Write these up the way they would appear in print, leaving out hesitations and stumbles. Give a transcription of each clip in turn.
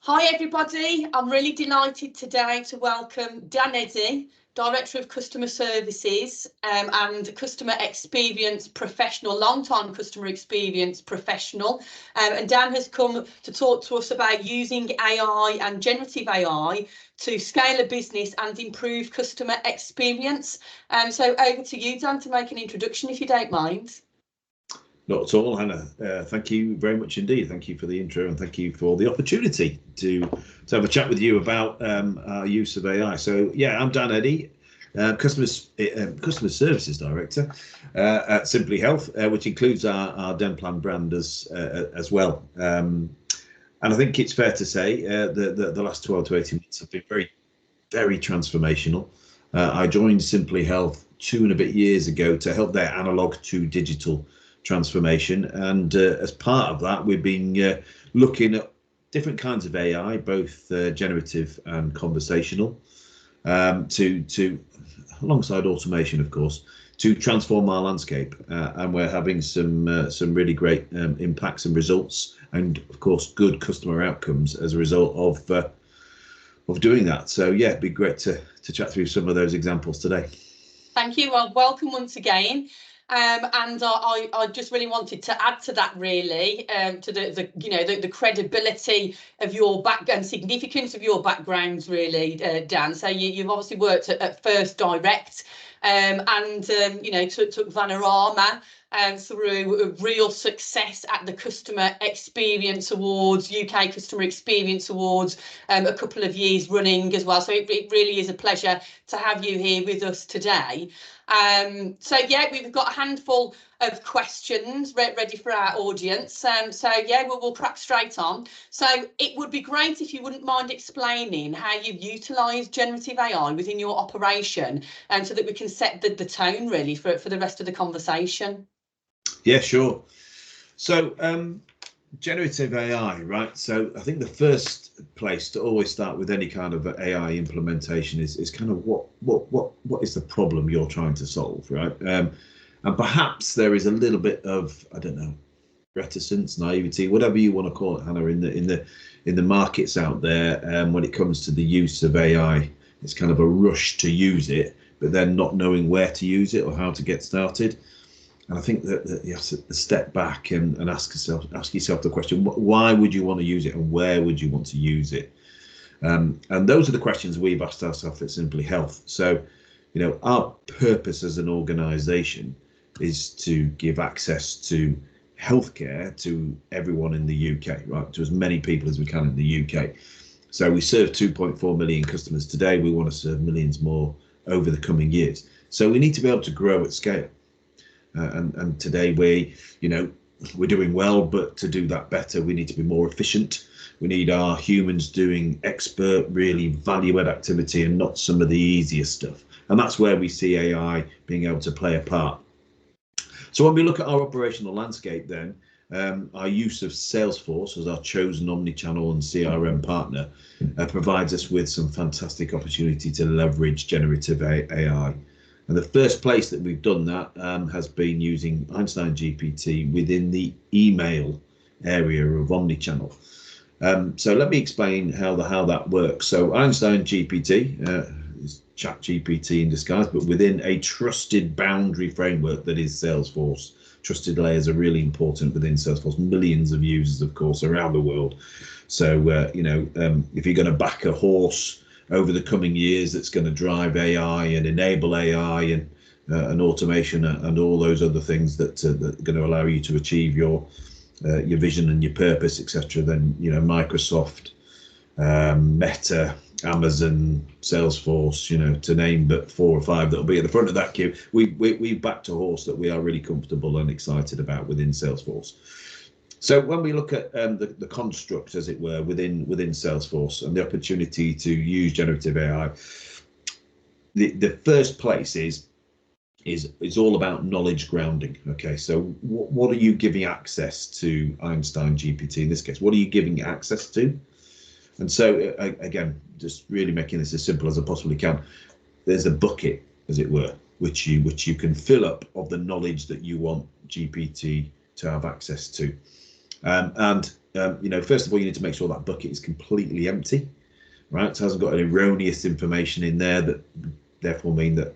Hi everybody, I'm really delighted today to welcome Dan Eddy, Director of Customer Services and Customer Experience Professional, long-time Customer Experience Professional. And Dan has come to talk to us about using AI and generative AI to scale a business and improve customer experience. So over to you, Dan, to make an introduction, if you don't mind. Not at all, Hannah. Thank you very much indeed. Thank you for the intro and thank you for the opportunity to have a chat with you about our use of AI. So yeah, I'm Dan Eddy, Customer Services Director at Simplyhealth, which includes our Denplan brand as well. And I think it's fair to say that the last 12 to 18 months have been very, very transformational. I joined Simplyhealth 2 and a bit years ago to help their analog to digital transformation, and as part of that we've been looking at different kinds of AI, both generative and conversational, to alongside automation, of course, to transform our landscape, and we're having some really great impacts and results, and of course good customer outcomes as a result of doing that. So yeah, it'd be great to chat through some of those examples today. Thank you. Well, welcome once again. And I just really wanted to add to that, really, to the credibility of your background, significance of your backgrounds, really, Dan. So you've obviously worked at First Direct, and took Vanarama through a real success at the Customer Experience Awards, UK Customer Experience Awards, a couple of years running as well. So it really is a pleasure to have you here with us today. So yeah, we've got a handful of questions ready for our audience. So yeah, we'll crack straight on. So it would be great if you wouldn't mind explaining how you've utilised generative AI within your operation, so that we can set the tone really for the rest of the conversation. Yeah, sure. So generative AI, right? So I think the first place to always start with any kind of AI implementation is kind of what is the problem you're trying to solve, right? And perhaps there is a little bit of, I don't know, reticence, naivety, whatever you want to call it, Hannah, in the markets out there, when it comes to the use of AI. It's kind of a rush to use it, but then not knowing where to use it or how to get started. And I think that you have to step back and ask yourself the question: why would you want to use it, and where would you want to use it? And those are the questions we've asked ourselves at Simplyhealth. So, our purpose as an organisation is to give access to healthcare to everyone in the UK, right? To as many people as we can in the UK. So we serve 2.4 million customers today. We want to serve millions more over the coming years. So we need to be able to grow at scale. And today we're doing well, but to do that better, we need to be more efficient. We need our humans doing expert, really value-add activity and not some of the easier stuff. And that's where we see AI being able to play a part. So when we look at our operational landscape, then our use of Salesforce as our chosen omnichannel and CRM partner provides us with some fantastic opportunity to leverage generative AI. And the first place that we've done that has been using Einstein GPT within the email area of omnichannel. So let me explain how that works. So Einstein GPT is Chat GPT in disguise, but within a trusted boundary framework that is Salesforce. Trusted layers are really important within Salesforce. Millions of users, of course, around the world. So if you're going to back a horse over the coming years that's going to drive AI and enable AI and automation and all those other things that are going to allow you to achieve your vision and your purpose, etc., then Microsoft, Meta, Amazon, Salesforce, to name but 4 or 5 that'll be at the front of that queue. We've backed a horse that we are really comfortable and excited about within Salesforce. So when we look at the construct, as it were, within Salesforce and the opportunity to use generative AI, the first place is all about knowledge grounding. Okay, so what are you giving access to Einstein GPT in this case? What are you giving access to? And so again, just really making this as simple as I possibly can. There's a bucket, as it were, which you can fill up of the knowledge that you want GPT to have access to. And first of all, you need to make sure that bucket is completely empty, right? So it hasn't got any erroneous information in there that therefore mean that,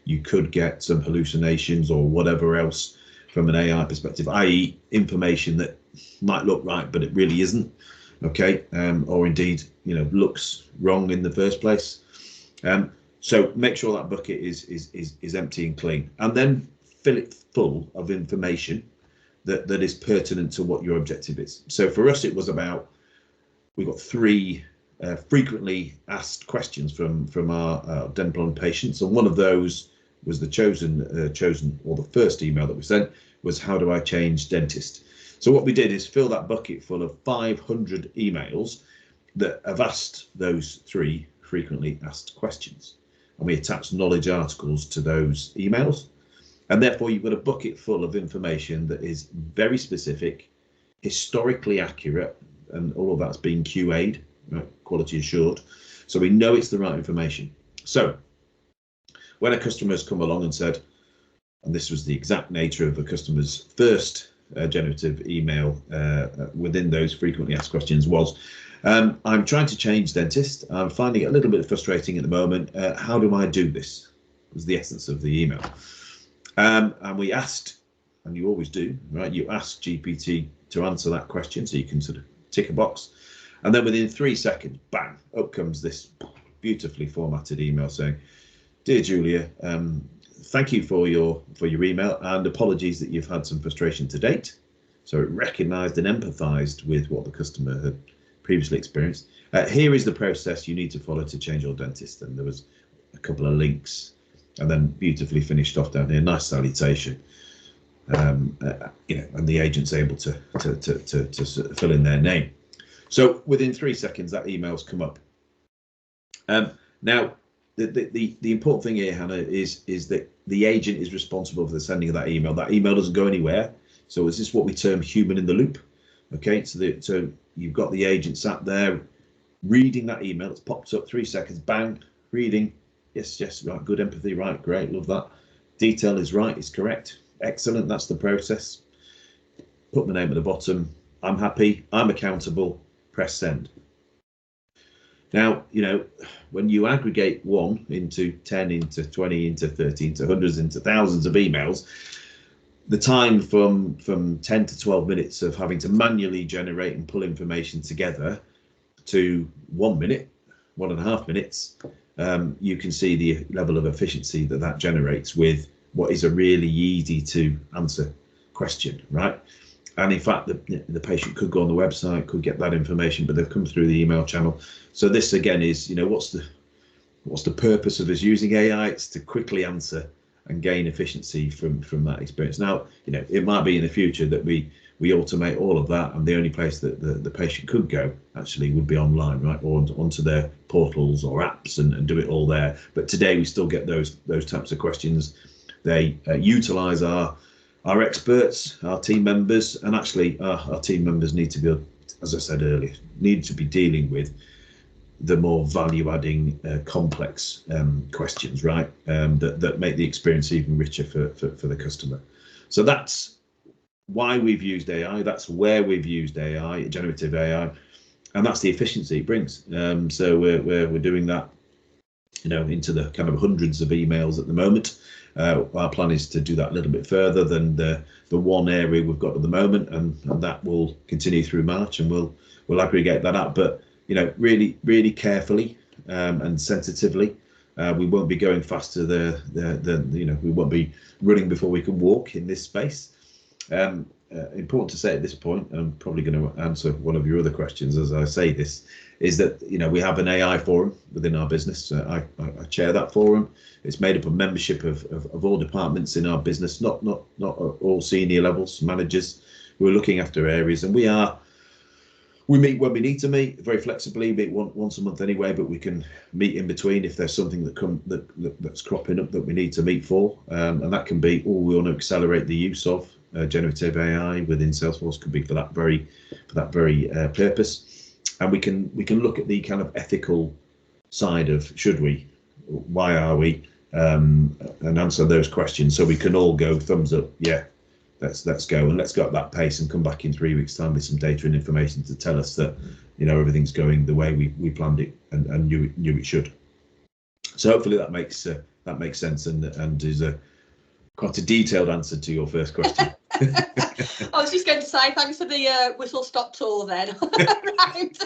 you could get some hallucinations or whatever else from an AI perspective, i.e. information that might look right, but it really isn't, okay? Or indeed, looks wrong in the first place. So make sure that bucket is empty and clean, and then fill it full of information that is pertinent to what your objective is. So for us, it was about, we got 3 frequently asked questions from our dental patients, and one of those was the chosen or the first email that we sent was, how do I change dentist? So what we did is fill that bucket full of 500 emails that have asked those 3 frequently asked questions, and we attached knowledge articles to those emails, and therefore you've got a bucket full of information that is very specific, historically accurate, and all of that's being QA'd, right, quality assured, so we know it's the right information. So when a customer has come along and said, and this was the exact nature of the customer's first generative email within those frequently asked questions was, I'm trying to change dentist. I'm finding it a little bit frustrating at the moment. How do I do this? Was the essence of the email. And we asked, and you always do, right? You ask GPT to answer that question, so you can sort of tick a box. And then within 3 seconds, bang, up comes this beautifully formatted email saying, Dear Julia, thank you for your email, and apologies that you've had some frustration to date. So it recognised and empathised with what the customer had previously experienced. Here is the process you need to follow to change your dentist. And there was a couple of links, and then beautifully finished off down here, nice salutation. And the agent's able to fill in their name. So within 3 seconds, that email's come up. Now, the important thing here, Hannah, is that the agent is responsible for the sending of that email. That email doesn't go anywhere. So is this what we term human in the loop? Okay, so you've got the agent sat there reading that email. It's popped up, 3 seconds, bang, reading. Yes, right, good empathy, right, great, love that. Detail is right, it's correct, excellent, that's the process. Put my name at the bottom. I'm happy, I'm accountable, press send. Now, when you aggregate 1 into 10, into 20, into 30, into hundreds, into thousands of emails, the time from 10 to 12 minutes of having to manually generate and pull information together to 1 minute, 1.5 minutes, you can see the level of efficiency that generates with what is a really easy to answer question, right? And in fact, the patient could go on the website, could get that information, but they've come through the email channel. So this again is, what's the purpose of us using AI? It's to quickly answer and gain efficiency from that experience. Now, it might be in the future that we automate all of that, and the only place that the patient could go actually would be online, right, or onto their portals or apps and do it all there. But today we still get those types of questions. They utilise our experts, our team members, and actually our team members need to be, as I said earlier, need to be dealing with the more value-adding, complex questions, right? That make the experience even richer for the customer. So that's why we've used AI. That's where we've used AI, generative AI, and that's the efficiency it brings. So we're doing that, into the kind of hundreds of emails at the moment. Our plan is to do that a little bit further than the one area we've got at the moment, and that will continue through March, and we'll aggregate that up. But really carefully and sensitively. We won't be going faster. We won't be running before we can walk in this space. Important to say at this point, and I'm probably going to answer one of your other questions as I say this, is that we have an AI forum within our business. I chair that forum. It's made up of membership of all departments in our business, not all senior levels, managers who are looking after areas, and we meet when we need to meet, very flexibly, meet once a month anyway, but we can meet in between if there's something that's cropping up that we need to meet for, and that can be, we want to accelerate the use of generative AI within Salesforce, could be for that very purpose, and we can look at the kind of ethical side of should we, why are we, and answer those questions, so we can all go thumbs up, yeah, let's go, and let's go at that pace and come back in 3 weeks' time with some data and information to tell us that, you know, everything's going the way we planned it and knew it should. So hopefully that makes sense and is quite a detailed answer to your first question. I was just going to say thanks for the whistle stop tour then around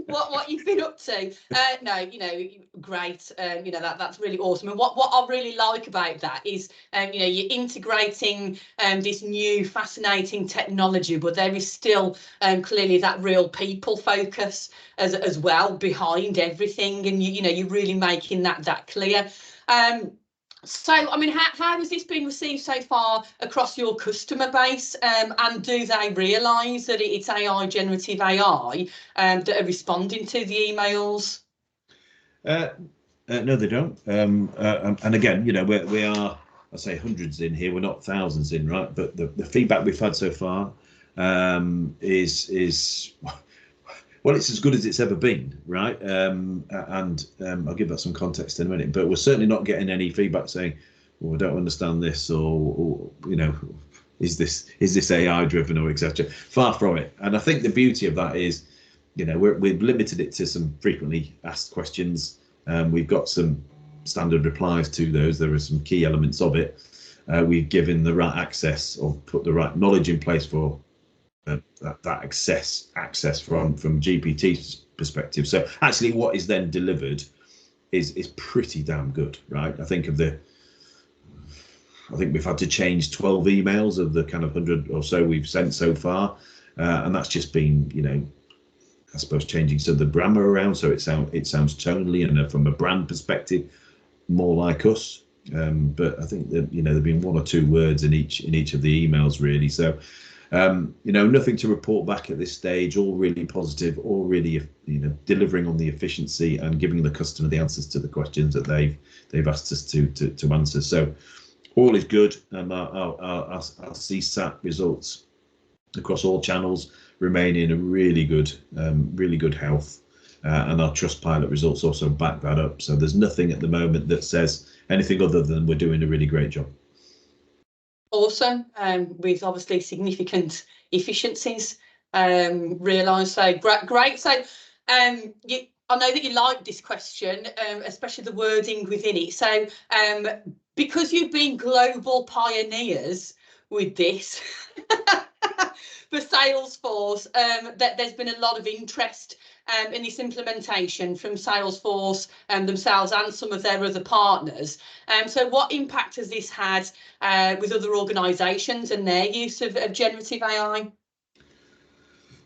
what you've been up to. No, you know, great. You know, that's really awesome. And what I really like about that is, you know, you're integrating this new fascinating technology, but there is still clearly that real people focus as well behind everything, and you know, you're really making that clear. So, I mean, how has this been received so far across your customer base, and do they realise that it's AI, generative AI, that are responding to the emails? No, they don't. And again, you know, we are, I say hundreds in here. We're not thousands in, right? But the feedback we've had so far is well, it's as good as it's ever been, right? And I'll give that some context in a minute. But we're certainly not getting any feedback saying, "Well, I don't understand this," or you know, is this AI driven or etc. Far from it. And I think the beauty of that is, you know, we've limited it to some frequently asked questions. We've got some standard replies to those. There are some key elements of it. We've given the right access or put the right knowledge in place for that access from GPT's perspective. So actually what is then delivered is pretty damn good, right? I think we've had to change 12 emails of the kind of 100 or so we've sent so far, and that's just been, you know, I suppose changing some of the grammar around so it sounds tonally and from a brand perspective more like us. But I think that, you know, there've been one or two words in each of the emails really. So you know, nothing to report back at this stage, all really positive, all really, you know, delivering on the efficiency and giving the customer the answers to the questions that they've asked us to answer. So all is good, and our CSAT results across all channels remain in a really good health, and our Trustpilot results also back that up. So there's nothing at the moment that says anything other than we're doing a really great job. Awesome, with obviously significant efficiencies realised. So great. So I know that you like this question, especially the wording within it. So because you've been global pioneers with this for Salesforce, that there's been a lot of interest in this implementation from Salesforce themselves and some of their other partners. So what impact has this had with other organisations and their use of generative AI?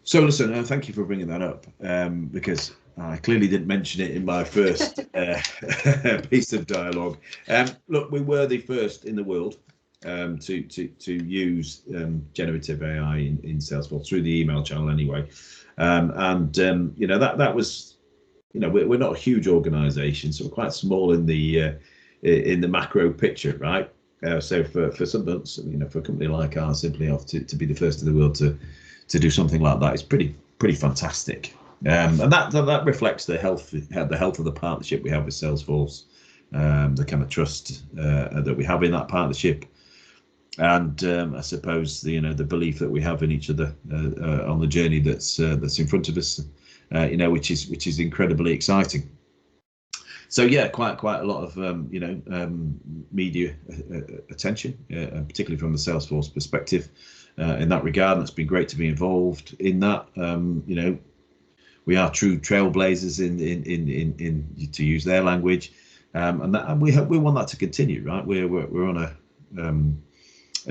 So listen, thank you for bringing that up, because I clearly didn't mention it in my first piece of dialogue. Look, we were the first in the world to use generative AI in Salesforce through the email channel anyway. You know, that was, you know, we're not a huge organisation, so we're quite small in the macro picture, right? So for some, you know, for a company like ours, Simplyhealth, to be the first in the world to do something like that is pretty fantastic. And that reflects the health of the partnership we have with Salesforce, the kind of trust that we have in that partnership, and I suppose the belief that we have in each other on the journey that's in front of us, you know, which is incredibly exciting. So yeah, quite a lot of media attention, particularly from the Salesforce perspective, in that regard. And it's been great to be involved in that. You know, we are true trailblazers in to use their language, and we want that to continue, right? We're on a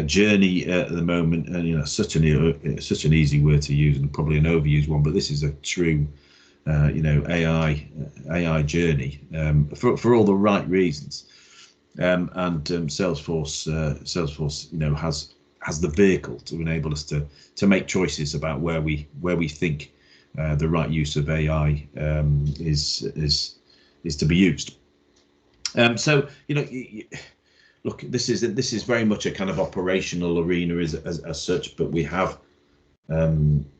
journey at the moment, and you know, such an easy word to use and probably an overused one, but this is a true AI journey, for all the right reasons, and Salesforce you know has the vehicle to enable us to make choices about where we think the right use of AI is to be used. So you know, look, this is very much a kind of operational arena as such, but we have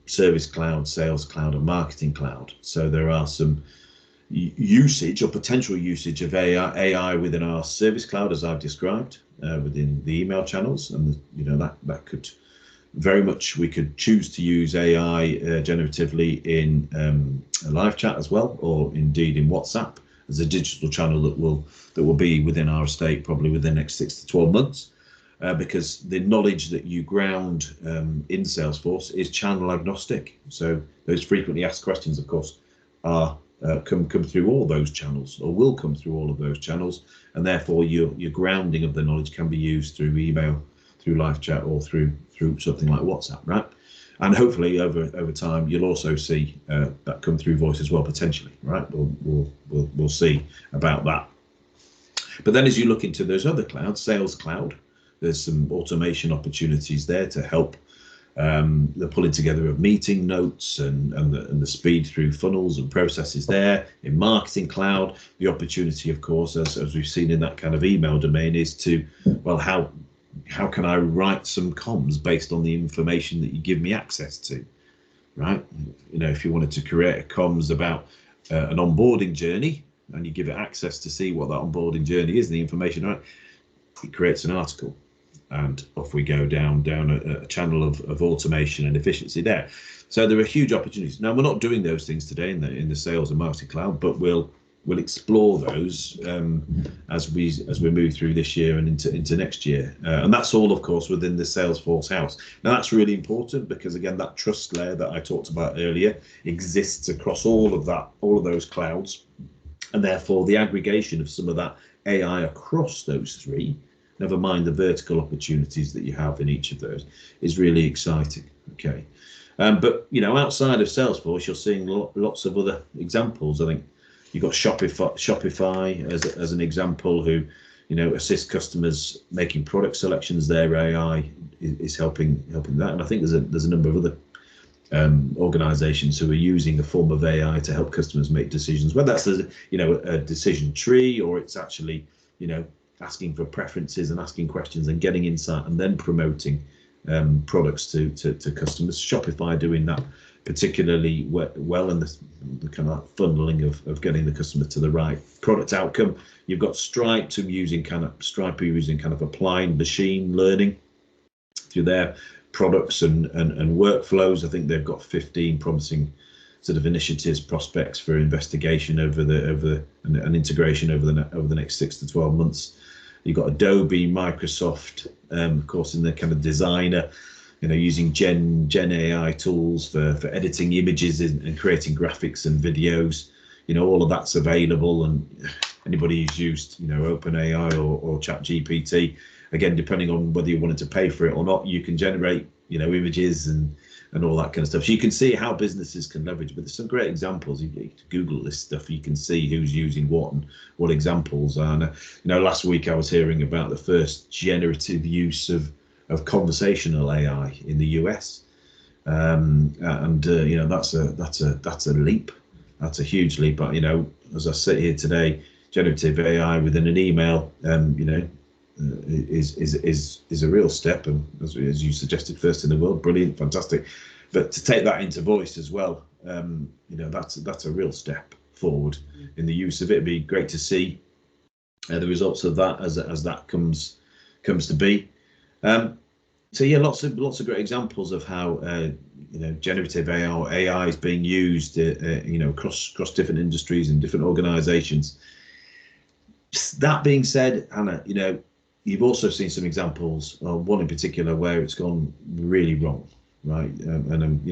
Service Cloud, Sales Cloud, and Marketing Cloud. So there are some usage or potential usage of AI within our service cloud, as I've described, within the email channels, and that could very much, we could choose to use AI generatively in a live chat as well, or indeed in WhatsApp as a digital channel that will be within our estate probably within the next 6 to 12 months, because the knowledge that you ground in Salesforce is channel agnostic. So those frequently asked questions, of course, are come through all those channels, or will come through all of those channels, and therefore your grounding of the knowledge can be used through email, through live chat, or through something like WhatsApp, right? And hopefully over time you'll also see that come through voice as well, potentially, right? We'll see about that. But then as you look into those other clouds, Sales Cloud, there's some automation opportunities there to help the pulling together of meeting notes and the speed through funnels and processes there. In Marketing Cloud, the opportunity, of course, as we've seen in that kind of email domain, is to, well, how can I write some comms based on the information that you give me access to, right? If you wanted to create a comms about an onboarding journey and you give it access to see what that onboarding journey is, the information, right, it creates an article. And off we go down a channel of automation and efficiency there. So there are huge opportunities. Now, we're not doing those things today in the Sales and Marketing Cloud, but we'll explore those as we move through this year and into next year. And that's all, of course, within the Salesforce house. Now, that's really important because, again, that trust layer that I talked about earlier exists across all of those clouds, and therefore the aggregation of some of that AI across those three, never mind the vertical opportunities that you have in each of those, is really exciting. Okay, but outside of Salesforce, you're seeing lots of other examples. I think you've got Shopify as an example, who assist customers making product selections. Their AI is helping that, and I think there's a number of other organizations who are using a form of AI to help customers make decisions, whether that's a decision tree, or it's actually asking for preferences and asking questions and getting insight and then promoting products to customers. Shopify doing that particularly well, and the kind of funneling of getting the customer to the right product outcome. You've got Stripe using kind of applying machine learning through their products and workflows. I think they've got 15 promising sort of initiatives, prospects for investigation and integration over the next 6 to 12 months. You've got Adobe, Microsoft, of course, in the kind of designer, using Gen AI tools for editing images and creating graphics and videos. All of that's available, and anybody who's used OpenAI or ChatGPT, again, depending on whether you wanted to pay for it or not, you can generate images and all that kind of stuff. So you can see how businesses can leverage, but there's some great examples. You can Google this stuff, you can see who's using what and what examples are. And, last week I was hearing about the first generative use of conversational AI in the US, that's a leap. That's a huge leap. But as I sit here today, generative AI within an email, is a real step, and as you suggested, first in the world, brilliant, fantastic. But to take that into voice as well, that's a real step forward in the use of it. It'd be great to see the results of that as that comes to be. So yeah, lots of great examples of how generative AI is being used across different industries and different organizations. That being said, Anna, you've also seen some examples, one in particular where it's gone really wrong, right? I don't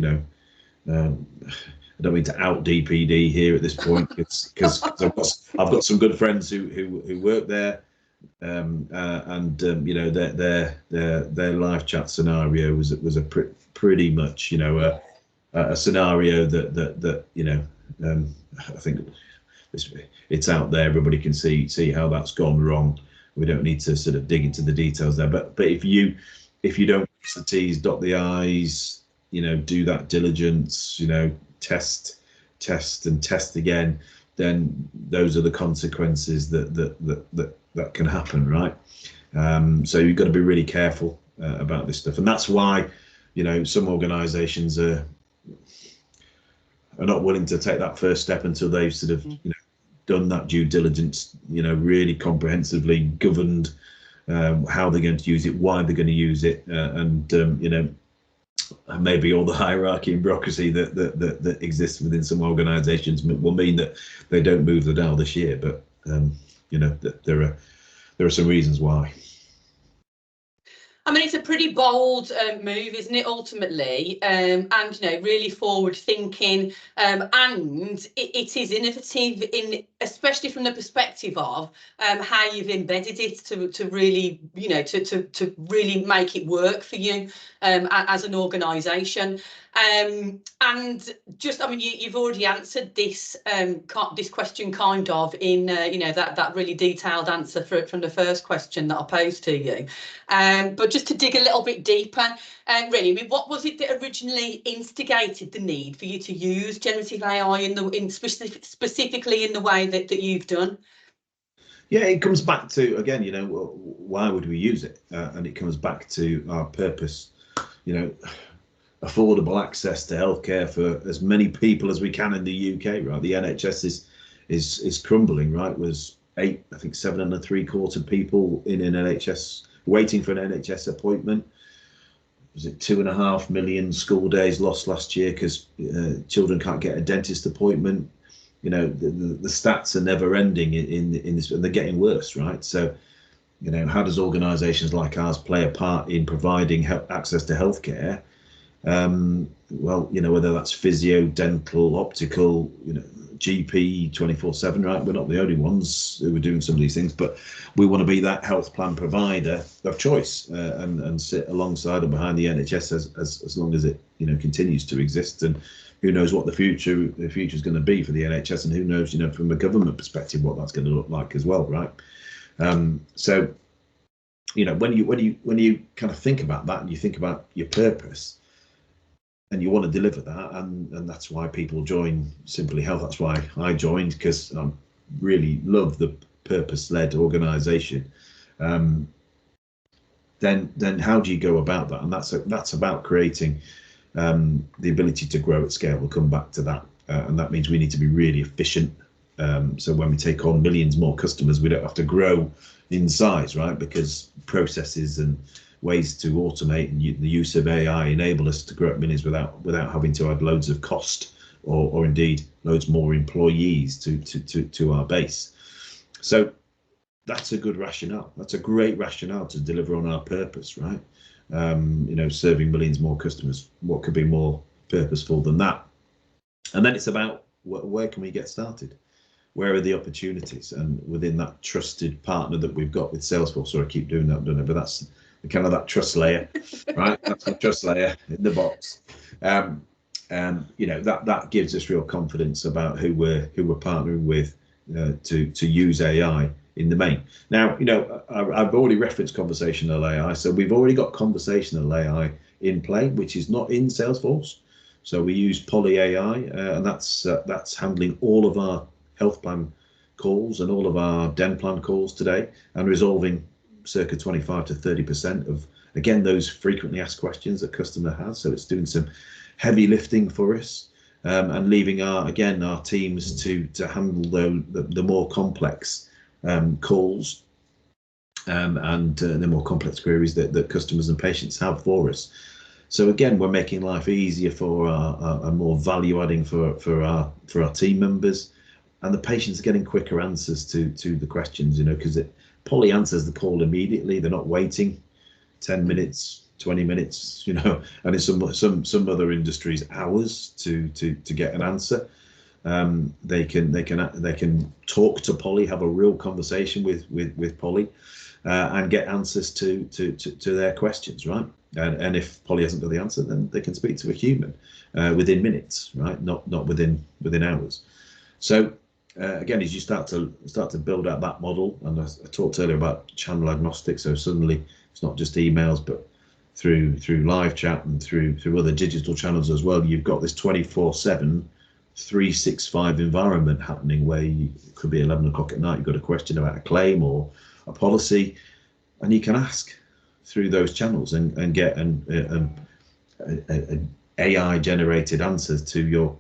mean to out DPD here at this point, because I've got some good friends who work there, their live chat scenario was pretty much a scenario that I think it's out there. Everybody can see how that's gone wrong. We don't need to sort of dig into the details there, but if you don't cross the T's, dot the I's, do that diligence, test and test again, then those are the consequences that can happen, right? So you've got to be really careful about this stuff, and that's why some organizations are not willing to take that first step until they've sort of done that due diligence, really comprehensively governed how they're going to use it, why they're going to use it, and maybe all the hierarchy and bureaucracy that exists within some organisations will mean that they don't move the dial this year. But there are some reasons why. I mean, it's a pretty bold move, isn't it, ultimately? And, really forward thinking. And it is innovative, especially from the perspective of how you've embedded it to really, to really make it work for you as an organisation. And just, I mean, you've already answered this this question kind of in, that really detailed answer from the first question that I posed to you. But just to dig a little bit deeper, really, I mean, what was it that originally instigated the need for you to use generative AI specifically in the way that you've done? Yeah, it comes back to, again, why would we use it? And it comes back to our purpose, affordable access to healthcare for as many people as we can in the UK, right? The NHS is crumbling, right? Was 7 3/4 people in an NHS waiting for an NHS appointment. Was it 2.5 million school days lost last year because children can't get a dentist appointment? The stats are never ending in this, and they're getting worse, right? So, how does organisations like ours play a part in providing access to healthcare? Well, whether that's physio, dental, optical, GP 24/7, right? We're not the only ones who are doing some of these things, but we want to be that health plan provider of choice and sit alongside and behind the NHS as long as it continues to exist. And who knows what the future is going to be for the NHS, and who knows from a government perspective what that's going to look like as well, right? So when you kind of think about that and you think about your purpose, and you want to deliver that, and that's why people join Simplyhealth. That's why I joined, because I really love the purpose-led organisation. Then how do you go about that? And that's about creating the ability to grow at scale. We'll come back to that, and that means we need to be really efficient. So when we take on millions more customers, we don't have to grow in size, right? Because processes and ways to automate and the use of AI enable us to grow at millions without having to add loads of cost or indeed loads more employees to our base. So that's a good rationale. That's a great rationale to deliver on our purpose, right? Serving millions more customers. What could be more purposeful than that? And then it's about where can we get started? Where are the opportunities? And within that trusted partner that we've got with Salesforce, so I keep doing that, don't I? But that's kind of that trust layer, right? That's the trust layer in the box. That gives us real confidence about who we're partnering with to use AI in the main. Now, I've already referenced conversational AI, so we've already got conversational AI in play, which is not in Salesforce. So we use Poly AI, and that's handling all of our health plan calls and all of our den plan calls today, and resolving circa 25 to 30% of, again, those frequently asked questions that customer has. So it's doing some heavy lifting for us, and leaving our teams to handle the more complex calls and the more complex queries that customers and patients have for us. So again, we're making life easier for our more value adding for our team members, and the patients are getting quicker answers to the questions, because Polly answers the call immediately. They're not waiting 10 minutes, 20 minutes, and in some other industries, hours to get an answer. They can talk to Polly, have a real conversation with Polly, and get answers to their questions, right? And if Polly hasn't got the answer, then they can speak to a human within minutes, right? Not within hours. So again, as you start to build out that model, and I talked earlier about channel agnostic, so suddenly it's not just emails, but through live chat and through other digital channels as well. You've got this 24/7, 365 environment happening where it could be 11 o'clock at night. You've got a question about a claim or a policy, and you can ask through those channels and get an AI generated answers to your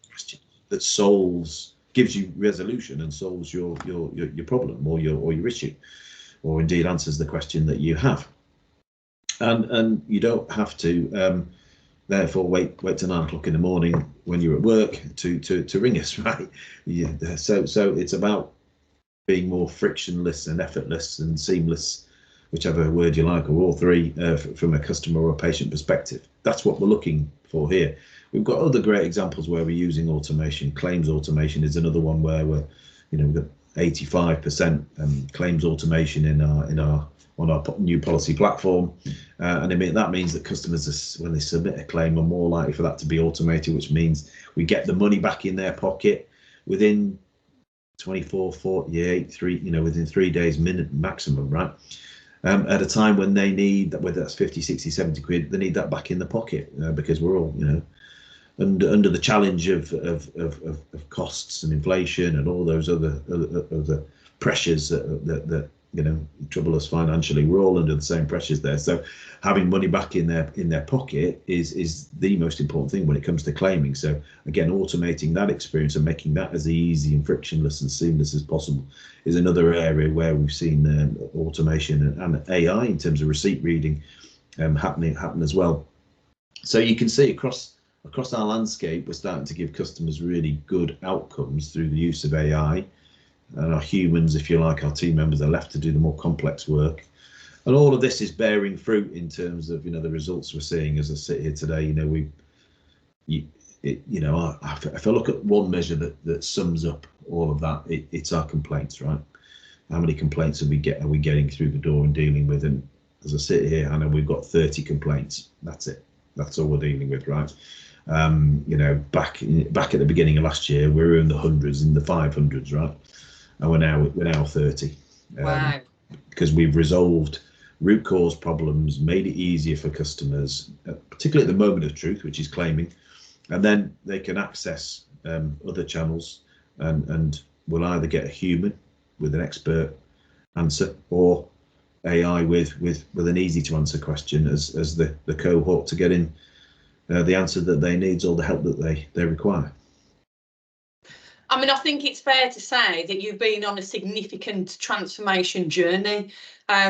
question that solves gives you resolution and solves your problem or your issue, or indeed answers the question that you have. And you don't have to therefore wait till 9 o'clock in the morning when you're at work to ring us, right? Yeah. So it's about being more frictionless and effortless and seamless, whichever word you like, or all three, from a customer or a patient perspective. That's what we're looking for here. We've got other great examples where we're using automation. Claims automation is another one where we're, we've got 85% claims automation on our new policy platform, and that means that customers, when they submit a claim, are more likely for that to be automated, which means we get the money back in their pocket within 24, 48, within 3 days maximum, right? At a time when they need that, whether that's 50, 60, 70 quid, they need that back in the pocket, because we're all, under the challenge of costs and inflation and all those other pressures that trouble us financially. We're all under the same pressures there. So having money back in their pocket is the most important thing when it comes to claiming. So again, automating that experience and making that as easy and frictionless and seamless as possible is another area where we've seen automation and AI in terms of receipt reading happen as well. So you can see across our landscape, we're starting to give customers really good outcomes through the use of AI. And our humans, if you like, our team members, are left to do the more complex work. And all of this is bearing fruit in terms of the results we're seeing as I sit here today. If I look at one measure that sums up all of that, it's our complaints, right? How many complaints are we getting through the door and dealing with? And as I sit here, Hannah, we've got 30 complaints. That's it. That's all we're dealing with, right? Back at the beginning of last year, we were in the hundreds, in the 500s, right? And we're now 30. Wow. Because we've resolved root cause problems, made it easier for customers, particularly at the moment of truth, which is claiming, and then they can access other channels, and we'll either get a human with an expert answer or AI with an easy to answer question as the cohort to get in the answer that they need or the help that they require. I mean, I think it's fair to say that you've been on a significant transformation journey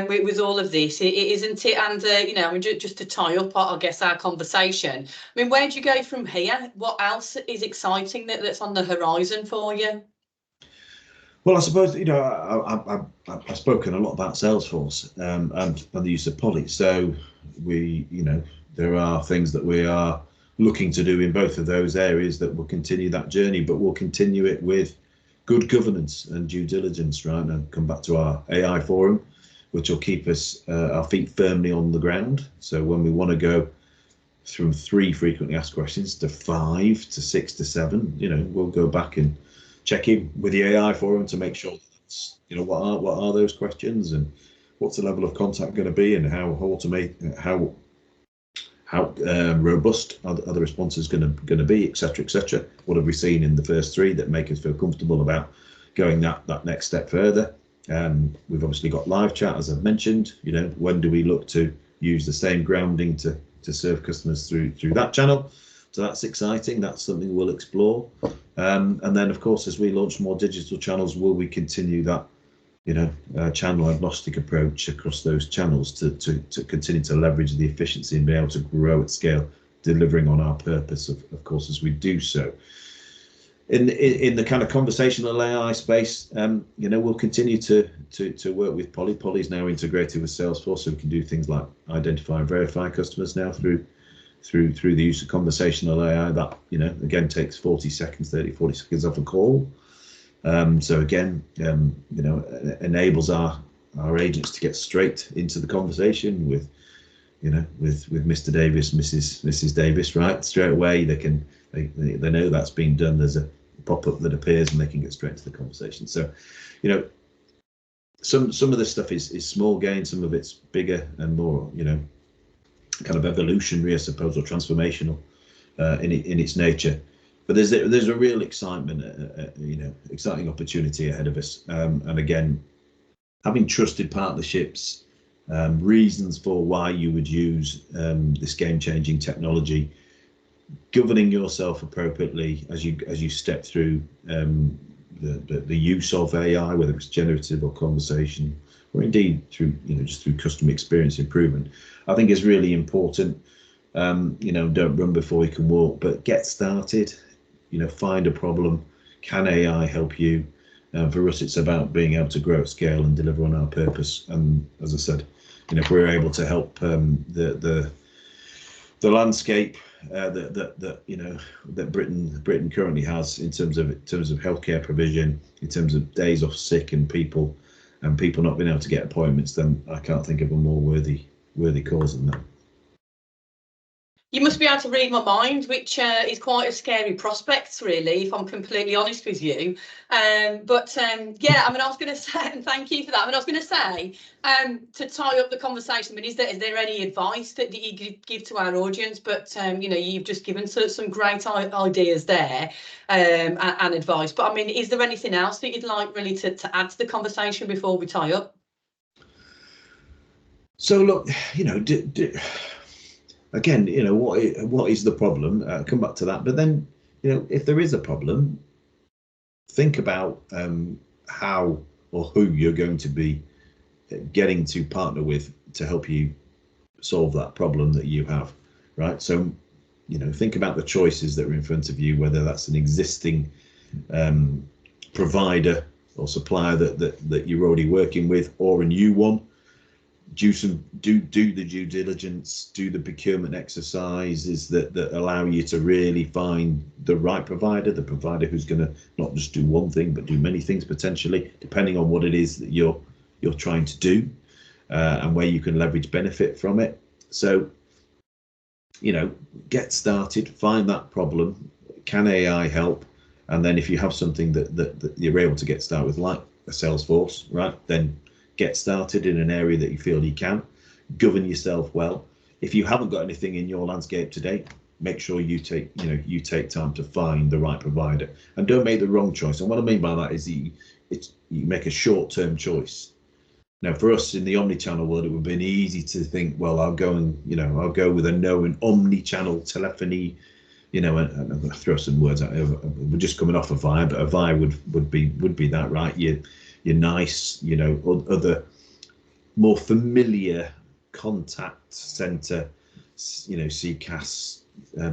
with all of this, isn't it? And, just to tie up, I guess, our conversation, I mean, where do you go from here? What else is exciting that's on the horizon for you? Well, I suppose, I've spoken a lot about Salesforce and the use of Poly. So there are things that we are looking to do in both of those areas that will continue that journey, but we'll continue it with good governance and due diligence, right? And come back to our AI forum, which will keep us our feet firmly on the ground. So when we want to go from 3 frequently asked questions to 5 to 6 to 7, we'll go back and check in with the AI forum to make sure that's, what are those questions and what's the level of contact going to be, and how robust are the responses going to be, etc. What have we seen in the first 3 that make us feel comfortable about going that next step further? We've obviously got live chat, as I've mentioned. When do we look to use the same grounding to serve customers through that channel? So that's exciting. That's something we'll explore. And then, of course, as we launch more digital channels, will we continue that channel agnostic approach across those channels to continue to leverage the efficiency and be able to grow at scale, delivering on our purpose, of course, as we do so. In the kind of conversational AI space, we'll continue to work with Poly. Poly is now integrated with Salesforce, so we can do things like identify and verify customers now through the use of conversational AI. That again takes 40 seconds off a call. So again, enables our agents to get straight into the conversation with Mr. Davis, Mrs. Davis, right? Straight away, they know that's been done. There's a pop-up that appears, and they can get straight into the conversation. So, some of this stuff is small gain, some of it's bigger and more, kind of evolutionary, I suppose, or transformational in its nature. But there's a real excitement, exciting opportunity ahead of us. And again, having trusted partnerships, reasons for why you would use this game-changing technology, governing yourself appropriately as you step through the use of AI, whether it's generative or conversation, or indeed through just through customer experience improvement, I think is really important. Don't run before you can walk, but get started. Find a problem. Can AI help you? For us, it's about being able to grow at scale and deliver on our purpose. And as I said, if we're able to help the landscape that Britain currently has in terms of healthcare provision, in terms of days off sick and people not being able to get appointments, then I can't think of a more worthy cause than that. You must be able to read my mind, which is quite a scary prospect, really, if I'm completely honest with you. Yeah, I was going to say, and thank you for that. I was going to say, to tie up the conversation, is there any advice that you give to our audience? But you've just given some great ideas there and advice. But is there anything else that you'd like really to add to the conversation before we tie up? So look, again, what is the problem? Come back to that. But then, if there is a problem, think about how or who you're going to be getting to partner with to help you solve that problem that you have, right? So, think about the choices that are in front of you, whether that's an existing provider or supplier that you're already working with, or a new one. Do the due diligence, do the procurement exercises that allow you to really find the right provider, the provider who's going to not just do one thing but do many things potentially, depending on what it is that you're trying to do, and where you can leverage benefit from it. So, get started, find that problem. Can AI help? And then if you have something that you're able to get started with, like a Salesforce, right, then get started in an area that you feel you can. Govern yourself well. If you haven't got anything in your landscape today, make sure you take time to find the right provider, and don't make the wrong choice. And what I mean by that is you make a short-term choice. Now, for us in the omni-channel world, it would have been easy to think, well, I'll go with a known omni-channel telephony, and I'm going to throw some words out. We're just coming off a VI, but a VI would be that, right? You're nice, other more familiar contact center, CCaaS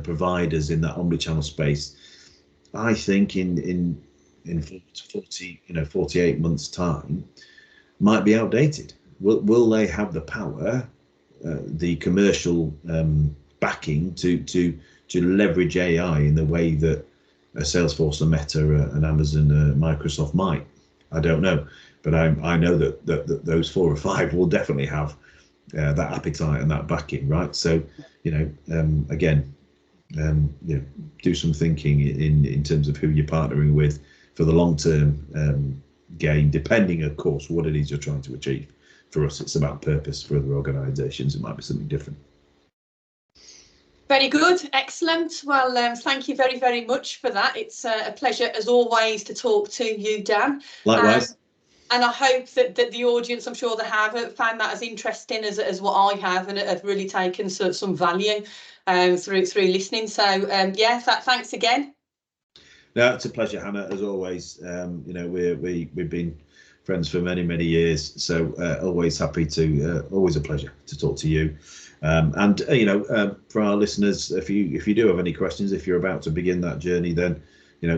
providers in that omnichannel space. I think in 48 months time might be outdated. Will they have the power, the commercial backing to leverage AI in the way that a Salesforce, a Meta, an Amazon, Microsoft might? I don't know, but I know that those 4 or 5 will definitely have that appetite and that backing, right? So, again, do some thinking in terms of who you're partnering with for the long-term gain, depending, of course, what it is you're trying to achieve. For us, it's about purpose. For other organisations, it might be something different. Very good, excellent. Well, thank you very, very much for that. It's a pleasure, as always, to talk to you, Dan. Likewise. And I hope that the audience, I'm sure they have, found that as interesting as what I have, and have really taken some value through listening. So, thanks again. No, it's a pleasure, Hannah, as always. We've been friends for many years, so always happy to, always a pleasure to talk to you. For our listeners, if you do have any questions, if you're about to begin that journey, then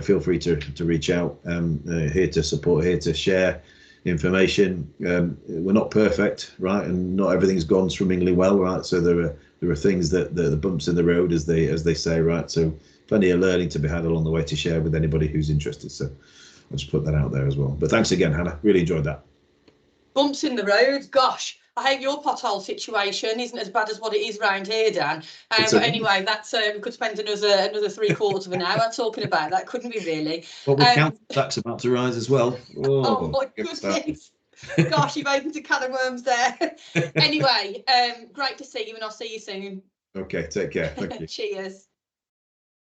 feel free to reach out. Here to support, here to share information. We're not perfect, right, and not everything's gone swimmingly well, right? So there are things that the bumps in the road, as they say, right? So plenty of learning to be had along the way to share with anybody who's interested. So I'll just put that out there as well. But thanks again, Hannah. Really enjoyed that. Bumps in the road, gosh. I hope your pothole situation isn't as bad as what it is round here, Dan. But anyway, that's we could spend another 3/4 of an hour talking about that, couldn't we, really? Well, with council tax about to rise as well. Oh my goodness. Gosh, you've opened a can of worms there. Anyway, great to see you, and I'll see you soon. Okay, take care. Thank you. Cheers.